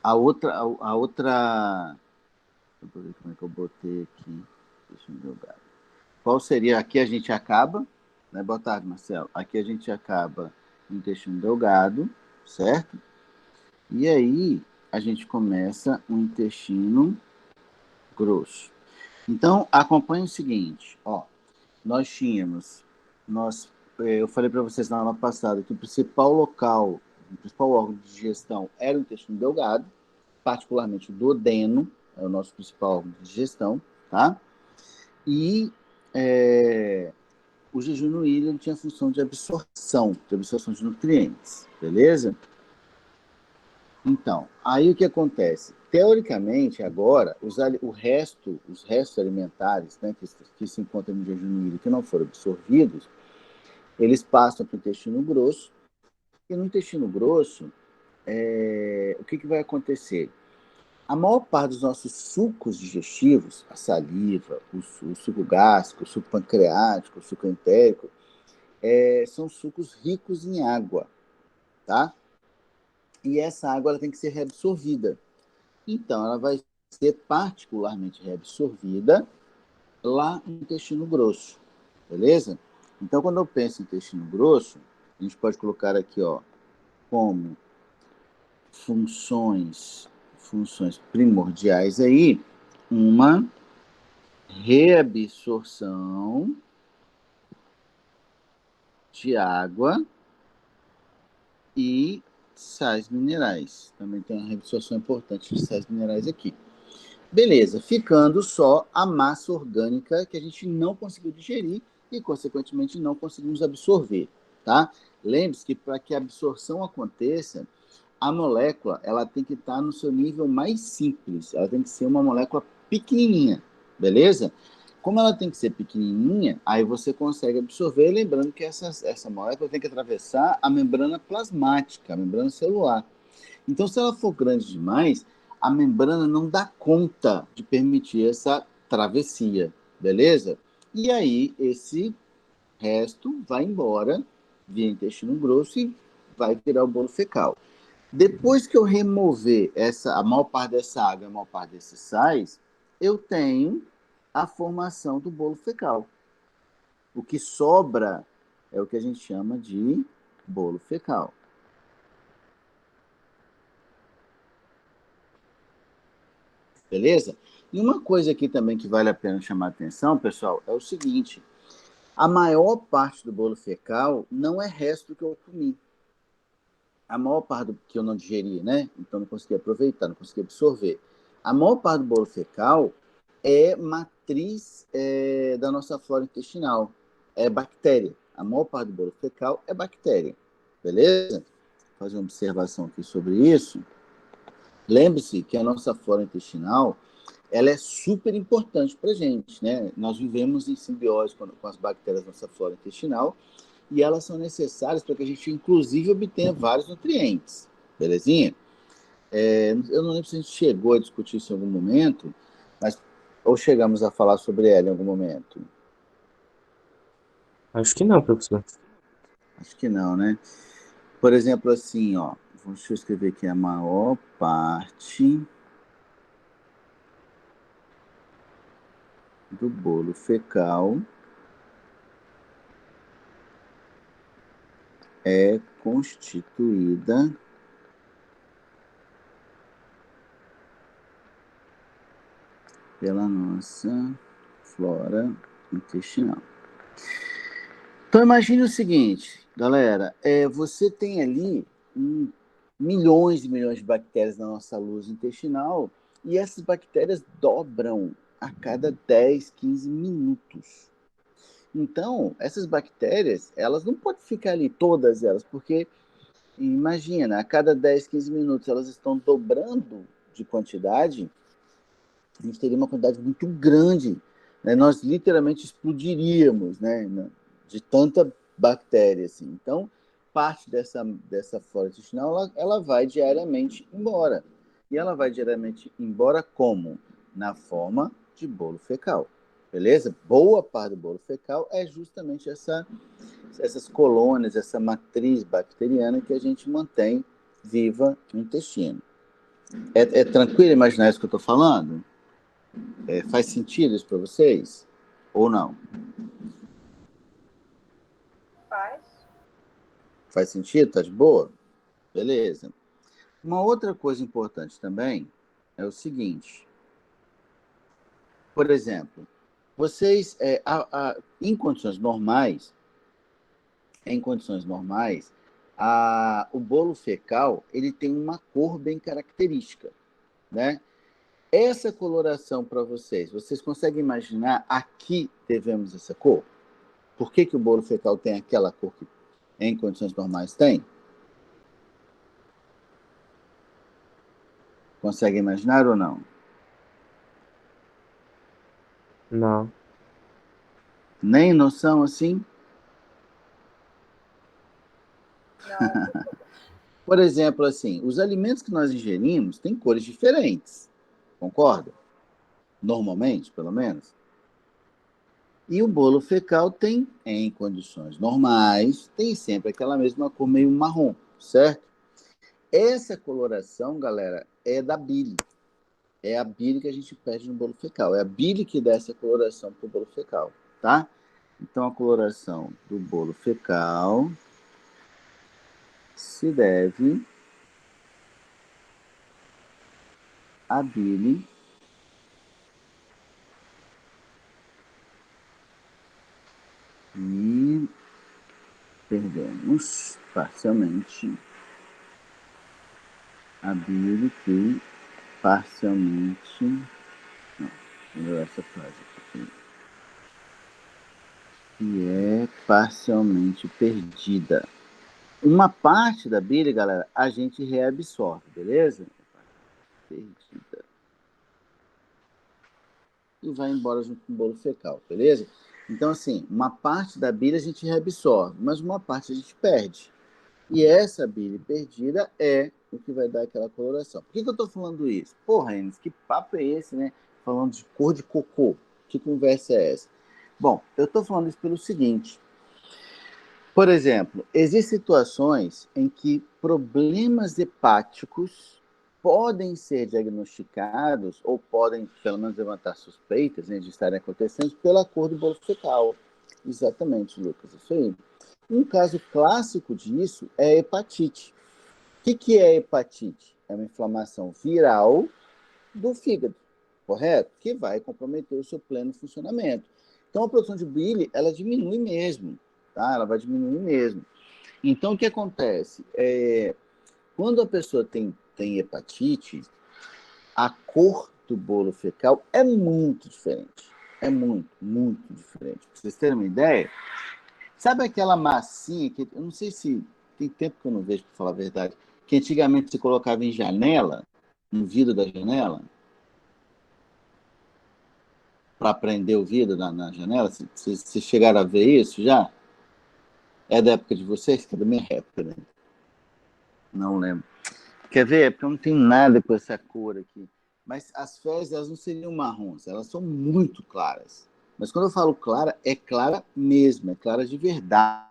a outra. Deixa eu ver como é que eu botei aqui. Deixa eu jogar. Qual seria? Aqui a gente acaba, né? Boa tarde, Marcelo. Aqui a gente acaba no intestino delgado, certo? E aí a gente começa o intestino grosso. Então, acompanhe o seguinte, ó. Nós tínhamos, eu falei para vocês na aula passada que o principal local, o principal órgão de digestão era o intestino delgado, particularmente o duodeno, é o nosso principal órgão de digestão, tá? E o jejum no ilha tinha a função de absorção de nutrientes, beleza? Então, aí o que acontece? Teoricamente, agora, os restos alimentares, né, que se encontram no jejum no ilha que não foram absorvidos, eles passam para o intestino grosso, e no intestino grosso, o que vai acontecer? A maior parte dos nossos sucos digestivos, a saliva, o suco gástrico, o suco pancreático, o suco entérico, são sucos ricos em água, tá? E essa água ela tem que ser reabsorvida. Então, ela vai ser particularmente reabsorvida lá no intestino grosso, beleza? Então, quando eu penso em intestino grosso, a gente pode colocar aqui, ó, como funções primordiais aí, uma reabsorção de água e sais minerais. Também tem uma reabsorção importante de sais minerais aqui. Beleza, ficando só a massa orgânica que a gente não conseguiu digerir e, consequentemente, não conseguimos absorver, tá? Lembre-se que para que a absorção aconteça, a molécula ela tem que estar no seu nível mais simples, ela tem que ser uma molécula pequenininha, beleza? Como ela tem que ser pequenininha, aí você consegue absorver, lembrando que essa molécula tem que atravessar a membrana plasmática, a membrana celular. Então, se ela for grande demais, a membrana não dá conta de permitir essa travessia, beleza? E aí, esse resto vai embora via intestino grosso e vai virar o bolo fecal. Depois que eu remover a maior parte dessa água e a maior parte desses sais, eu tenho a formação do bolo fecal. O que sobra é o que a gente chama de bolo fecal. Beleza? E uma coisa aqui também que vale a pena chamar a atenção, pessoal, é o seguinte: a maior parte do bolo fecal não é resto que eu comi. A maior parte do que eu não digeri, né? Então não consegui aproveitar, não consegui absorver. A maior parte do bolo fecal é matriz da nossa flora intestinal, é bactéria. A maior parte do bolo fecal é bactéria. Beleza? Vou fazer uma observação aqui sobre isso. Lembre-se que a nossa flora intestinal ela é super importante para a gente, né? Nós vivemos em simbiose com as bactérias da nossa flora intestinal e elas são necessárias para que a gente, inclusive, obtenha vários nutrientes, belezinha? Eu não lembro se a gente chegou a discutir isso em algum momento, mas ou chegamos a falar sobre ela em algum momento. Acho que não, professor. Acho que não, né? Por exemplo, assim, ó, deixa eu escrever aqui a maior parte do bolo fecal é constituída pela nossa flora intestinal. Então imagine o seguinte, galera, você tem ali milhões e milhões de bactérias na nossa luz intestinal e essas bactérias dobram a cada 10, 15 minutos. Então, essas bactérias, elas não podem ficar ali, todas elas, porque imagina, a cada 10, 15 minutos elas estão dobrando de quantidade, a gente teria uma quantidade muito grande, né? Nós literalmente explodiríamos, né? De tanta bactéria, assim. Então, parte dessa flora intestinal, ela vai diariamente embora. E ela vai diariamente embora como? Na forma de bolo fecal. Beleza? Boa parte do bolo fecal é justamente essas colônias, essa matriz bacteriana que a gente mantém viva no intestino. É tranquilo imaginar isso que eu estou falando? Faz sentido isso para vocês? Ou não? Faz. Faz sentido? Tá de boa? Beleza. Uma outra coisa importante também é o seguinte. Por exemplo, vocês, em condições normais, o bolo fecal ele tem uma cor bem característica, né? Essa coloração para vocês conseguem imaginar aqui devemos essa cor? Por que o bolo fecal tem aquela cor que em condições normais tem? Consegue imaginar ou não? Não. Nem noção assim? Não. Por exemplo, assim, os alimentos que nós ingerimos têm cores diferentes, concorda? Normalmente, pelo menos. E o bolo fecal tem, em condições normais, tem sempre aquela mesma cor meio marrom, certo? Essa coloração, galera, é da bile. É a bile que a gente perde no bolo fecal. É a bile que dá essa coloração para o bolo fecal, tá? Então, a coloração do bolo fecal se deve à bile e perdemos parcialmente a bile que parcialmente. Não, melhorar essa frase aqui. Que é parcialmente perdida. Uma parte da bile, galera, a gente reabsorve, beleza? Perdida. E vai embora junto com o bolo fecal, beleza? Então, assim, uma parte da bile a gente reabsorve, mas uma parte a gente perde. E essa bile perdida é o que vai dar aquela coloração. Por que eu tô falando isso? Porra, Enes, que papo é esse, né? Falando de cor de cocô. Que conversa é essa? Bom, eu tô falando isso pelo seguinte. Por exemplo, existem situações em que problemas hepáticos podem ser diagnosticados ou podem, pelo menos, levantar suspeitas, né, de estarem acontecendo pela cor do bolo fecal. Exatamente, Lucas, isso aí. Um caso clássico disso é a hepatite. O que é hepatite? É uma inflamação viral do fígado, correto? Que vai comprometer o seu pleno funcionamento. Então, a produção de bile, ela diminui mesmo, tá? Ela vai diminuir mesmo. Então, o que acontece? Quando a pessoa tem hepatite, a cor do bolo fecal é muito diferente. É muito, muito diferente. Pra vocês terem uma ideia, sabe aquela massinha que, eu não sei se tem tempo que eu não vejo, para falar a verdade, que antigamente se colocava em janela, no vidro da janela, para prender o vidro na janela? Vocês chegaram a ver isso já? É da época de vocês? Que é da minha época, né? Não lembro. Quer ver? É porque eu não tenho nada com essa cor aqui. Mas as fezes, elas não seriam marrons, elas são muito claras. Mas quando eu falo clara, é clara mesmo, é clara de verdade.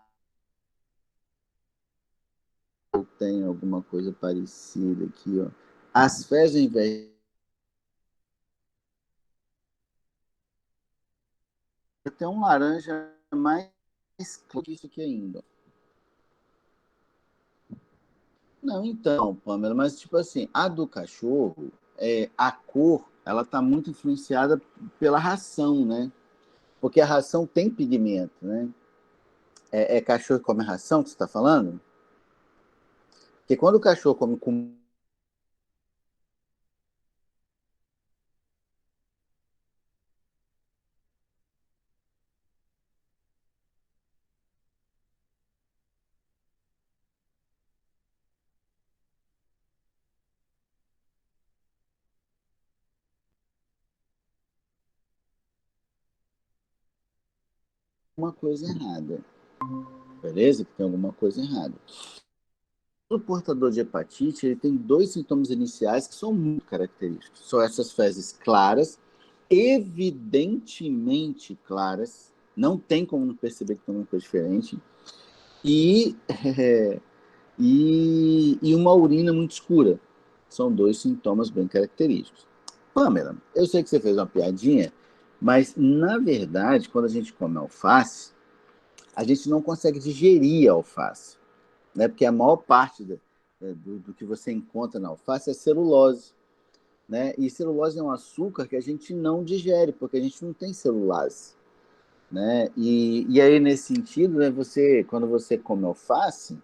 Eu tenho alguma coisa parecida aqui, ó. As fezes, ao invés de ter um laranja mais claro que isso aqui ainda. Não, então, Pamela, mas tipo assim, a do cachorro, a cor, ela tá muito influenciada pela ração, né? Porque a ração tem pigmento, né? É cachorro que come ração que você está falando? Porque quando o cachorro come com uma coisa errada, beleza? Que tem alguma coisa errada. O portador de hepatite, ele tem dois sintomas iniciais que são muito característicos. São essas fezes claras, evidentemente claras, não tem como perceber que tem uma coisa diferente, e, e uma urina muito escura. São dois sintomas bem característicos. Pamela, eu sei que você fez uma piadinha, mas, na verdade, quando a gente come alface, a gente não consegue digerir a alface, né? Porque a maior parte do que você encontra na alface é celulose, né? E celulose é um açúcar que a gente não digere, porque a gente não tem celulase, né? E aí, nesse sentido, né, quando você come alface,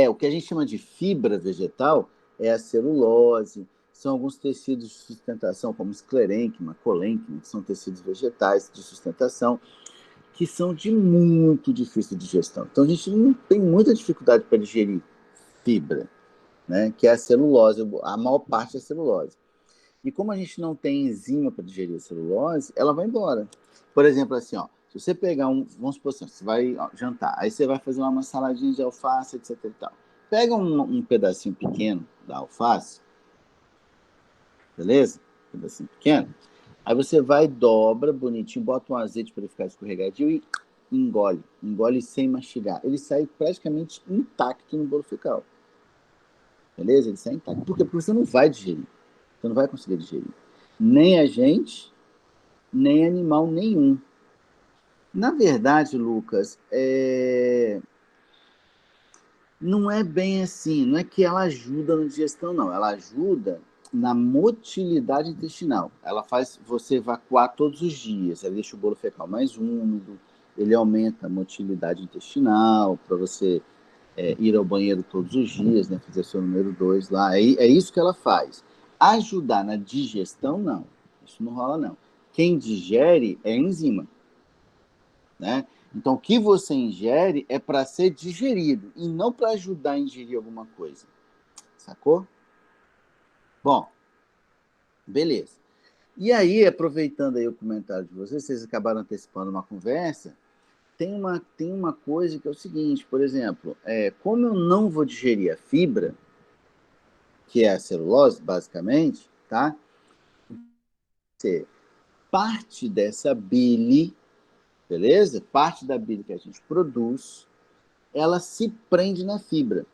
o que a gente chama de fibra vegetal é a celulose, são alguns tecidos de sustentação, como esclerênquima, colênquima, que são tecidos vegetais de sustentação, que são de muito difícil digestão. Então, a gente não tem muita dificuldade para digerir fibra, né? Que é a celulose, a maior parte é a celulose. E como a gente não tem enzima para digerir a celulose, ela vai embora. Por exemplo, assim, ó, se você pegar vamos supor assim, você vai jantar, aí você vai fazer uma saladinha de alface, etc e tal. Pega um pedacinho pequeno da alface, beleza? Um pedacinho pequeno. Aí você vai, dobra bonitinho, bota um azeite para ele ficar escorregadio e engole. Engole sem mastigar. Ele sai praticamente intacto no bolo fecal. Beleza? Ele sai intacto. Por quê? Porque você não vai digerir. Você não vai conseguir digerir. Nem a gente, nem animal nenhum. Na verdade, Lucas, não é bem assim. Não é que ela ajuda na digestão, não. Ela ajuda na motilidade intestinal. Ela faz você evacuar todos os dias. Ela deixa o bolo fecal mais úmido. Ele aumenta a motilidade intestinal para você ir ao banheiro todos os dias, né? Fazer seu número 2 lá. É isso que ela faz. Ajudar na digestão, não. Isso não rola, não. Quem digere é enzima, né? Então, o que você ingere é para ser digerido e não para ajudar a ingerir alguma coisa. Sacou? Bom, beleza. E aí, aproveitando aí o comentário de vocês acabaram antecipando uma conversa, tem uma coisa que é o seguinte, por exemplo, como eu não vou digerir a fibra, que é a celulose, basicamente, tá? Parte dessa bile, beleza? Parte da bile que a gente produz, ela se prende na fibra.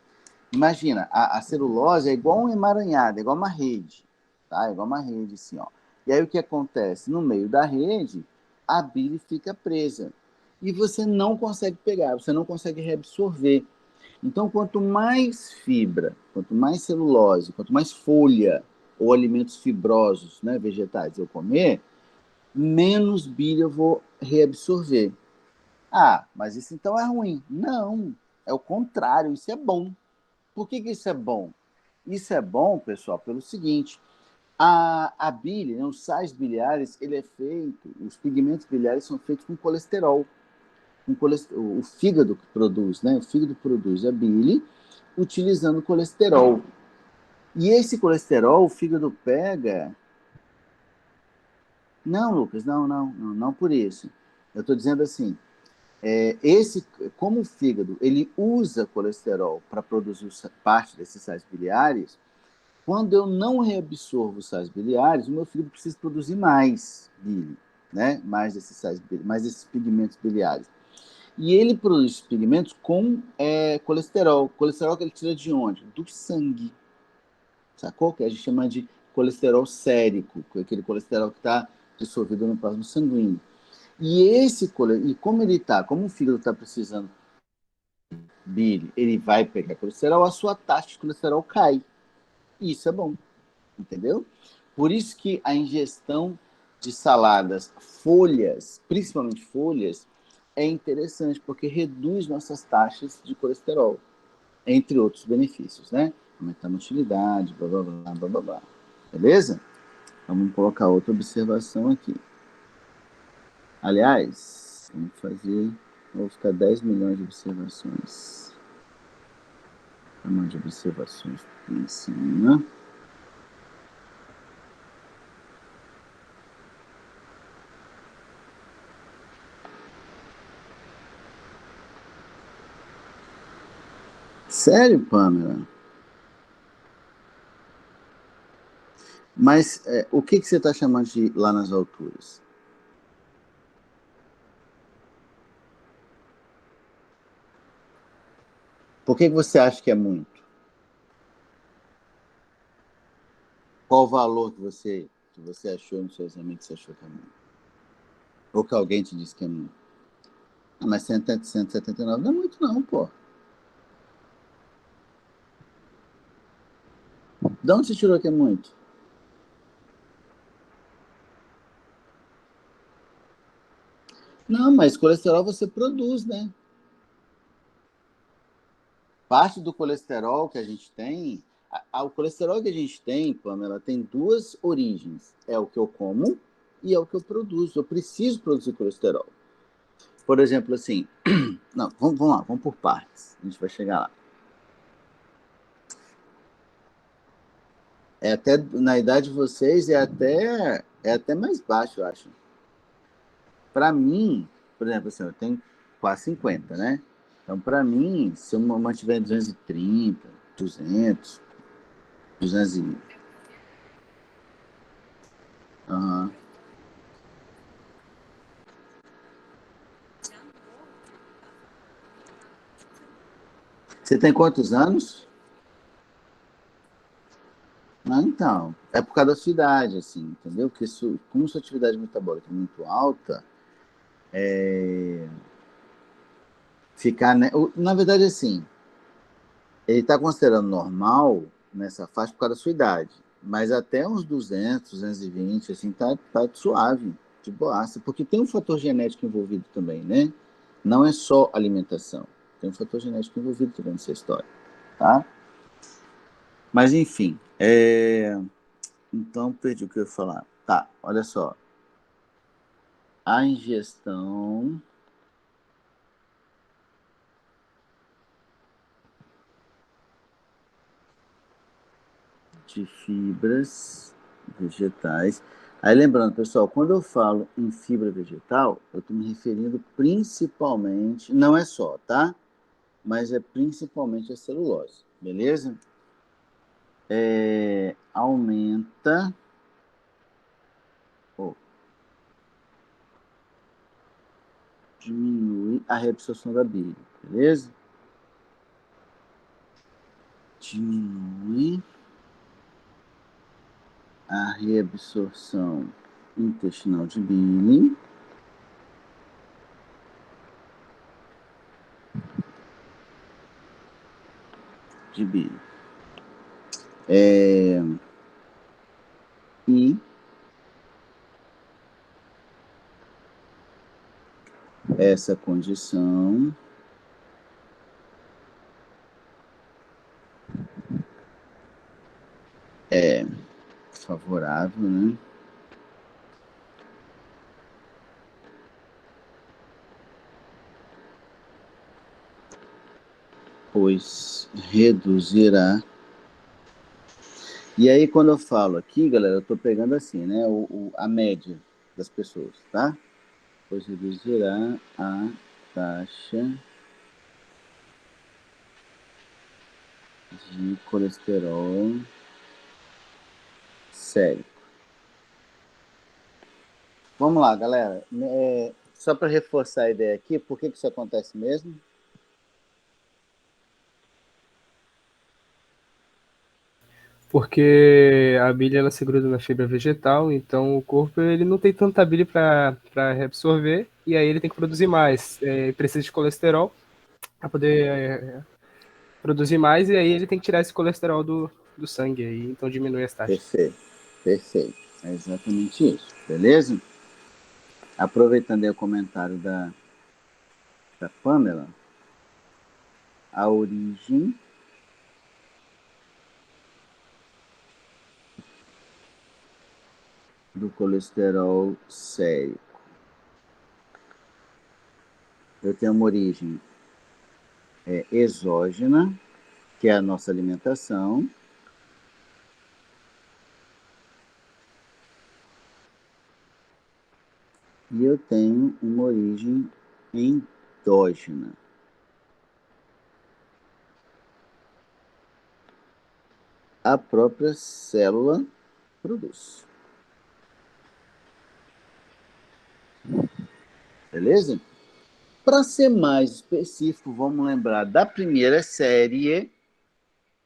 Imagina, a celulose é igual um emaranhado, é igual uma rede, tá? É igual uma rede, assim, ó. E aí o que acontece? No meio da rede, a bile fica presa. E você não consegue pegar, você não consegue reabsorver. Então, quanto mais fibra, quanto mais celulose, quanto mais folha ou alimentos fibrosos, né, vegetais eu comer, menos bile eu vou reabsorver. Ah, mas isso então é ruim. Não, é o contrário, isso é bom. Por que isso é bom? Isso é bom, pessoal, pelo seguinte: a bile, né, os sais biliares, ele é feito, os pigmentos biliares são feitos com colesterol. O fígado que produz, né? O fígado produz a bile utilizando colesterol. E esse colesterol, o fígado pega. Não, Lucas, não por isso. Eu estou dizendo assim, como o fígado ele usa colesterol para produzir parte desses sais biliares, quando eu não reabsorvo os sais biliares, o meu fígado precisa produzir mais bile, né? Mais desses sais, mais desses pigmentos biliares. E ele produz pigmentos com colesterol. Colesterol que ele tira de onde? Do sangue. Sacou? Que a gente chama de colesterol sérico, que é aquele colesterol que está dissolvido no plasma sanguíneo. E como ele está, como o fígado está precisando de bile, ele vai pegar colesterol, a sua taxa de colesterol cai. Isso é bom, entendeu? Por isso que a ingestão de saladas, folhas, principalmente folhas, é interessante, porque reduz nossas taxas de colesterol, entre outros benefícios, né? Aumentar a motilidade, blá, blá, blá, blá, blá, blá. Beleza? Vamos colocar outra observação aqui. Aliás, vou ficar 10 milhões de observações. Tamanho de observações em cima. Sério, Pamela? Mas o que você está chamando de lá nas alturas? Por que você acha que é muito? Qual o valor que você achou no seu exame que você achou que é muito? Ou que alguém te disse que é muito? Ah, mas 179 não é muito não, pô. De onde você tirou que é muito? Não, mas colesterol você produz, né? Parte do colesterol que a gente tem, o colesterol que a gente tem, Pamela, tem duas origens. É o que eu como e é o que eu produzo. Eu preciso produzir colesterol. Por exemplo, assim, não, vamos lá, vamos por partes. A gente vai chegar lá. É até, na idade de vocês, é até mais baixo, eu acho. Para mim, por exemplo, assim, eu tenho quase 50, né? Então, para mim, se eu mantiver 230, 200, 200 e... Aham. Você tem quantos anos? Ah, então, é por causa da sua idade, assim, entendeu? Porque como sua atividade metabólica é muito alta, ficar, né? Na verdade, assim, ele está considerando normal nessa faixa por causa da sua idade, mas até uns 200, 220, assim, tá suave, de boaça, porque tem um fator genético envolvido também, né? Não é só alimentação, tem um fator genético envolvido também nessa história, tá? Mas, enfim, então perdi o que eu ia falar. Tá, olha só. A ingestão de fibras vegetais. Aí lembrando, pessoal, quando eu falo em fibra vegetal, eu estou me referindo principalmente, não é só, tá? Mas é principalmente a celulose, beleza? Aumenta, ou diminui a reabsorção da bile, beleza? Diminui a reabsorção intestinal de bile. De bile. E essa condição é favorável, né? Pois reduzirá. E aí, quando eu falo aqui, galera, eu estou pegando assim, né? A média das pessoas, tá? Pois reduzirá a taxa de colesterol sério. Vamos lá, galera. Só para reforçar a ideia aqui, por que isso acontece mesmo? Porque a bile ela se gruda na fibra vegetal, então o corpo ele não tem tanta bile para reabsorver e aí ele tem que produzir mais. Precisa de colesterol para poder produzir mais e aí ele tem que tirar esse colesterol do sangue aí, então diminui as taxas. Perfeito, perfeito. É exatamente isso, beleza? Aproveitando aí o comentário da Pamela, a origem do colesterol sérico. Eu tenho uma origem exógena, que é a nossa alimentação, e eu tenho uma origem endógena. A própria célula produz. Beleza? Para ser mais específico, vamos lembrar da primeira série,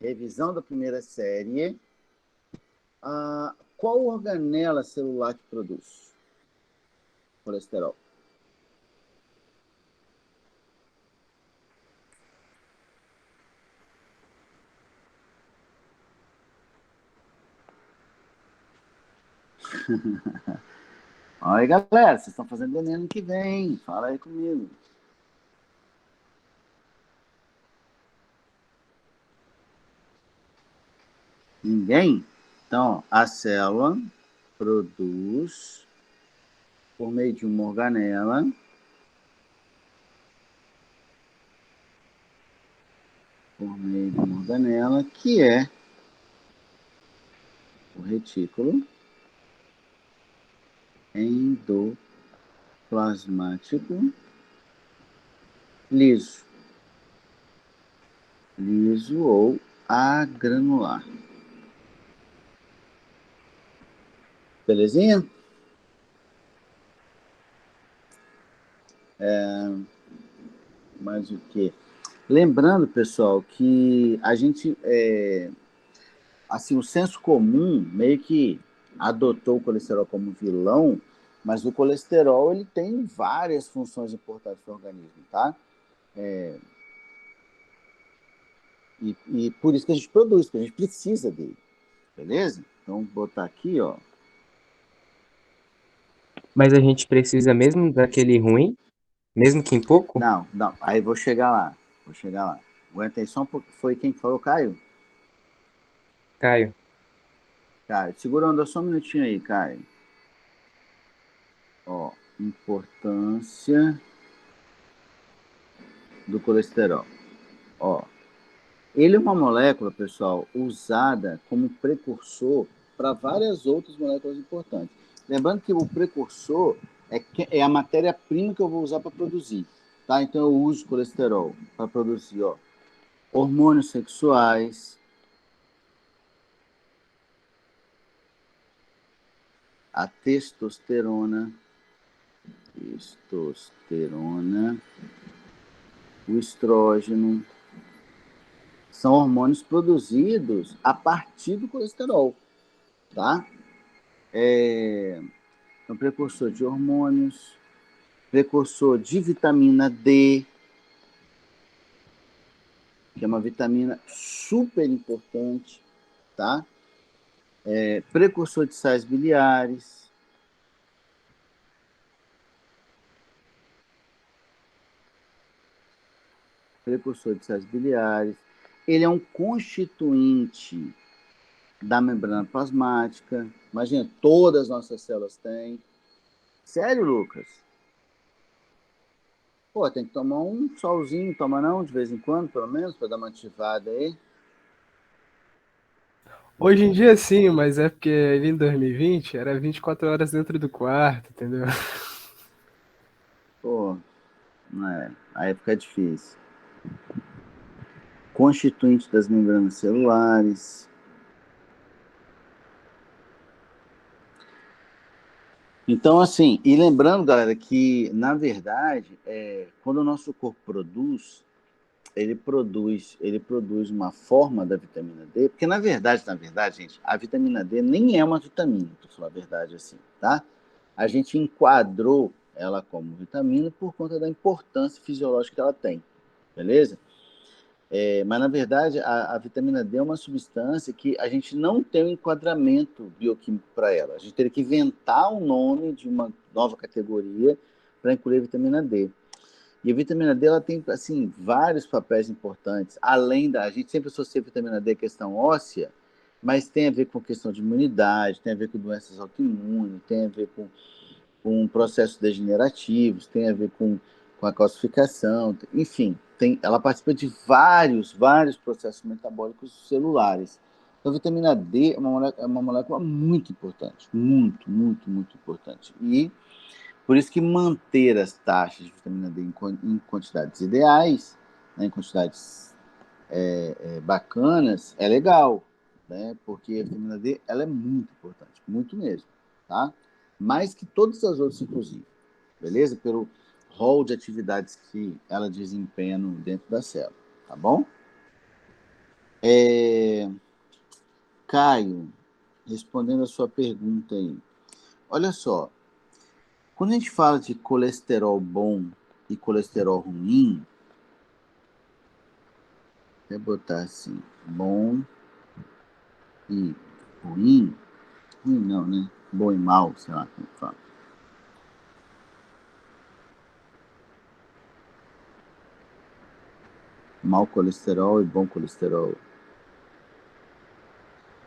revisão da primeira série, Qual organela celular que produz colesterol? Olha aí, galera, vocês estão fazendo Enem ano que vem. Fala aí comigo. Ninguém? Então, a célula produz por meio de uma organela que é o retículo endoplasmático liso ou agranular. Belezinha? Mais o quê? Lembrando, pessoal, que a gente, assim, o senso comum meio que adotou o colesterol como vilão, mas o colesterol ele tem várias funções importantes para o organismo, tá? E por isso que a gente produz, porque a gente precisa dele, beleza? Então, vou botar aqui, ó. Mas a gente precisa mesmo daquele ruim, mesmo que em pouco? Não, aí vou chegar lá. Aguenta aí só um pouco. Foi quem que falou, Caio? Caio. Caio, segurando só um minutinho aí, Caio. Ó, importância do colesterol. Ó, ele é uma molécula, pessoal, usada como precursor para várias outras moléculas importantes. Lembrando que o precursor é a matéria-prima que eu vou usar para produzir, tá? Então eu uso colesterol para produzir, ó, hormônios sexuais, a testosterona, o estrógeno, são hormônios produzidos a partir do colesterol, tá? É um precursor de hormônios, precursor de vitamina D, que é uma vitamina super importante, tá? Precursor de sais biliares, ele é um constituinte da membrana plasmática. Imagina, todas as nossas células têm. Sério, Lucas? Pô, tem que tomar um solzinho, toma não, de vez em quando, pelo menos, para dar uma ativada aí. Hoje em dia sim, mas é porque ali em 2020 era 24 horas dentro do quarto, entendeu? Pô, não é, aí fica difícil. Constituinte das membranas celulares. Então, assim, e lembrando, galera, que, na verdade, quando o nosso corpo produz, ele produz uma forma da vitamina D, porque, na verdade, gente, a vitamina D nem é uma vitamina, para falar a verdade assim, tá? A gente enquadrou ela como vitamina por conta da importância fisiológica que ela tem, beleza? Mas, na verdade, a vitamina D é uma substância que a gente não tem um enquadramento bioquímico para ela. A gente teria que inventar um nome de uma nova categoria para incluir a vitamina D. E a vitamina D ela tem assim, vários papéis importantes. Além da. A gente sempre associa a vitamina D à questão óssea, mas tem a ver com questão de imunidade, tem a ver com doenças autoimunes, tem a ver com processos degenerativos, tem a ver com a calcificação, enfim, ela participa de vários processos metabólicos celulares. Então, a vitamina D é uma molécula muito importante, muito importante. E por isso que manter as taxas de vitamina D em quantidades ideais, né, em quantidades bacanas, é legal, né? Porque a vitamina D ela é muito importante, muito mesmo, tá? Mais que todas as outras, inclusive, beleza? Pelo rol de atividades que ela desempenha dentro da célula, tá bom? Caio, respondendo a sua pergunta aí. Olha só, quando a gente fala de colesterol bom e colesterol ruim, vou botar assim, bom e ruim, ruim não, né? Bom e mal, sei lá como fala. Mau colesterol e bom colesterol.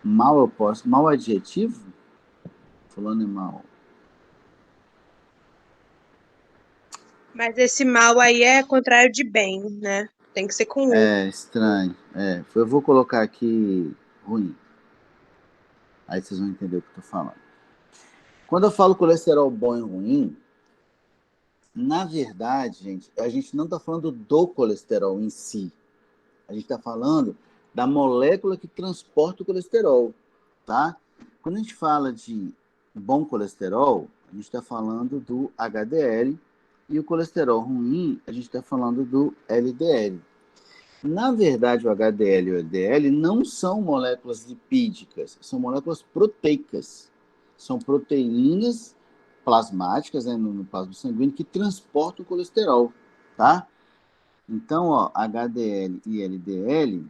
Mal eu posso, mal adjetivo? Fulano é mal. Mas esse mal aí é contrário de bem, né? Tem que ser com U. É estranho. Eu vou colocar aqui ruim. Aí vocês vão entender o que eu tô falando. Quando eu falo colesterol bom e ruim, na verdade, gente, a gente não está falando do colesterol em si. A gente está falando da molécula que transporta o colesterol, tá? Quando a gente fala de bom colesterol, a gente está falando do HDL, e o colesterol ruim, a gente está falando do LDL. Na verdade, o HDL e o LDL não são moléculas lipídicas, são moléculas proteicas. São proteínas plasmáticas, né, no plasma sanguíneo, que transportam o colesterol, tá? Então, ó, HDL e LDL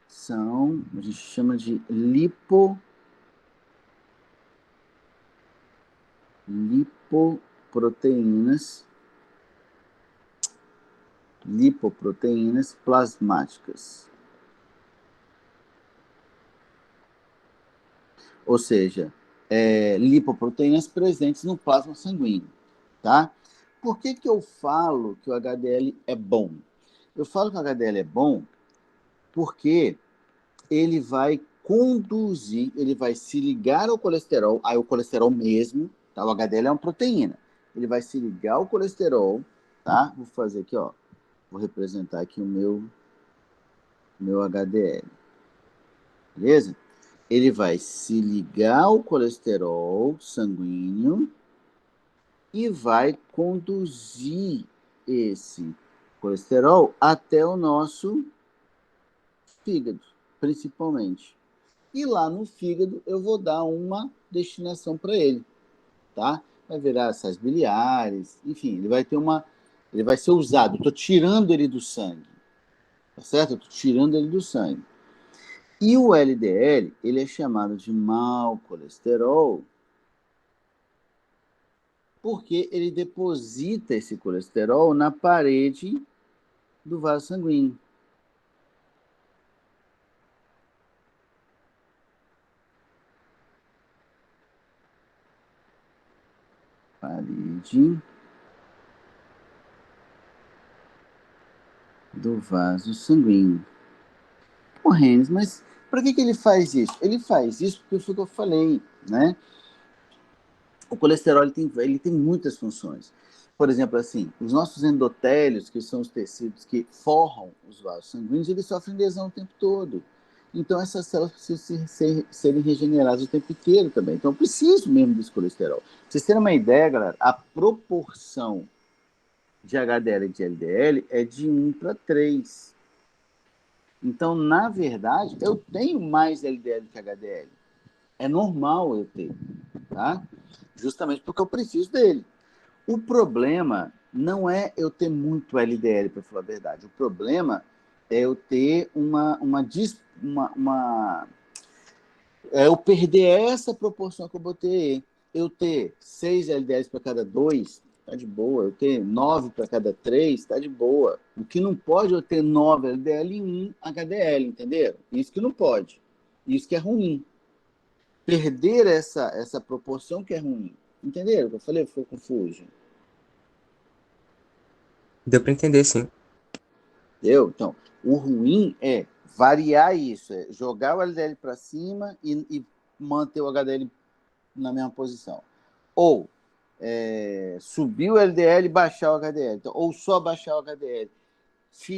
são, a gente chama de lipoproteínas plasmáticas. Ou seja, lipoproteínas presentes no plasma sanguíneo, tá? Por que eu falo que o HDL é bom? Eu falo que o HDL é bom porque ele vai conduzir, ele vai se ligar ao colesterol, aí o colesterol mesmo, tá? O HDL é uma proteína. Ele vai se ligar ao colesterol, tá? Vou fazer aqui, ó. Vou representar aqui o meu HDL. Beleza? Ele vai se ligar ao colesterol sanguíneo e vai conduzir esse colesterol até o nosso fígado, principalmente. E lá no fígado eu vou dar uma destinação para ele, tá? Vai virar sais biliares, enfim, ele vai ser usado. Eu estou tirando ele do sangue, tá certo? Eu estou tirando ele do sangue. E o LDL, ele é chamado de mau colesterol porque ele deposita esse colesterol na parede do vaso sanguíneo. Parede do vaso sanguíneo. Pô, Renes, mas para que ele faz isso? Ele faz isso porque foi o que eu falei, né? O colesterol ele tem muitas funções. Por exemplo, assim, os nossos endotélios, que são os tecidos que forram os vasos sanguíneos, eles sofrem lesão o tempo todo. Então, essas células precisam serem regeneradas o tempo inteiro também. Então, eu preciso mesmo desse colesterol. Pra vocês terem uma ideia, galera, a proporção de HDL e de LDL é de 1:3. Então, na verdade, eu tenho mais LDL que HDL. É normal eu ter, tá? Justamente porque eu preciso dele. O problema não é eu ter muito LDL, para falar a verdade. O problema é eu ter eu perder essa proporção que eu botei. Eu ter 6 LDLs para cada 2, tá de boa. Eu ter 9 para cada 3, tá de boa. O que não pode é eu ter 9 LDL e 1 HDL, entenderam? Isso que não pode. Isso que é ruim. Perder essa proporção que é ruim. Entenderam o que eu falei? Foi confuso. Deu pra entender, sim. Entendeu? Então, o ruim é variar isso, é jogar o LDL para cima e manter o HDL na mesma posição. Ou subir o LDL e baixar o HDL. Então, ou só baixar o HDL.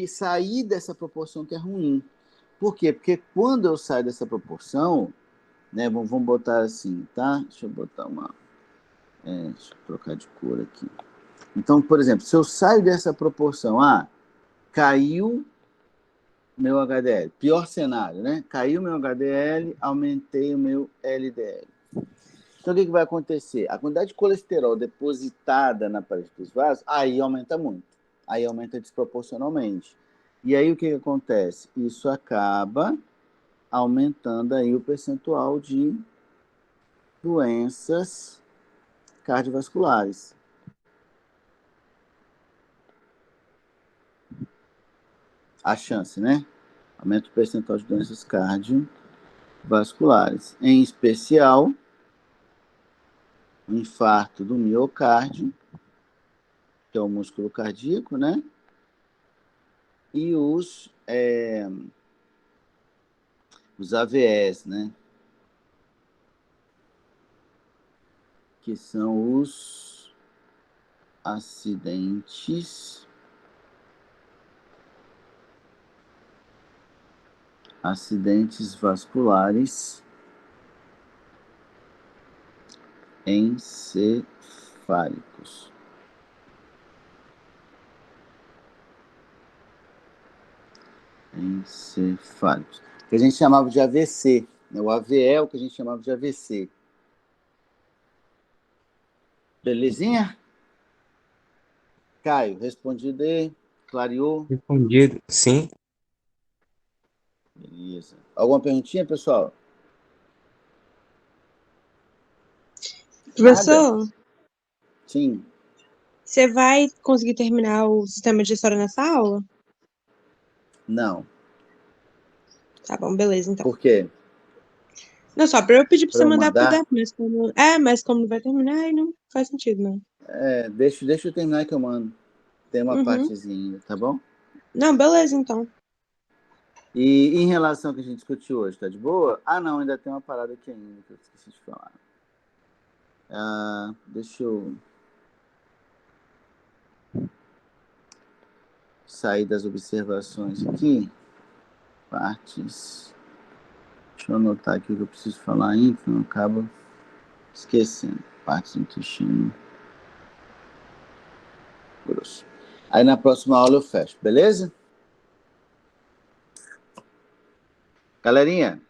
Sair dessa proporção que é ruim. Por quê? Porque quando eu saio dessa proporção, né, vamos botar assim, tá? Deixa eu botar deixa eu trocar de cor aqui. Então, por exemplo, se eu saio dessa proporção, caiu meu HDL. Pior cenário, né? Caiu meu HDL, aumentei o meu LDL. Então, o que vai acontecer? A quantidade de colesterol depositada na parede dos vasos, aí aumenta muito. Aí aumenta desproporcionalmente. E aí, o que acontece? Isso acaba aumentando aí o percentual de doenças cardiovasculares. A chance, né? Aumenta o percentual de doenças cardiovasculares. Em especial, o infarto do miocárdio, que é o músculo cardíaco, né? E os AVEs, né? Que são os acidentes vasculares encefálicos. Que a gente chamava de AVC. Né? O AVE é o que a gente chamava de AVC. Belezinha? Caio, respondido aí? Clareou? Respondido. Sim. Beleza. Alguma perguntinha, pessoal? Nada? Professor, Sim. você vai conseguir terminar o sistema de história nessa aula? Não. Tá bom, beleza, então. Por quê? Não, só pra eu pedir pra Para você eu mandar pro mandar? Débora, mas como não vai terminar, aí não faz sentido, não. Deixa eu terminar que eu mando. Tem uma Uhum. partezinha ainda, tá bom? Não, beleza, então. E em relação ao que a gente discutiu hoje, tá de boa? Ah, não, ainda tem uma parada aqui ainda que eu esqueci de falar. Deixa eu sair das observações aqui. Partes. Deixa eu anotar aqui o que eu preciso falar ainda, que não acaba esquecendo. Partes do intestino grosso. Aí na próxima aula eu fecho, beleza? Galerinha,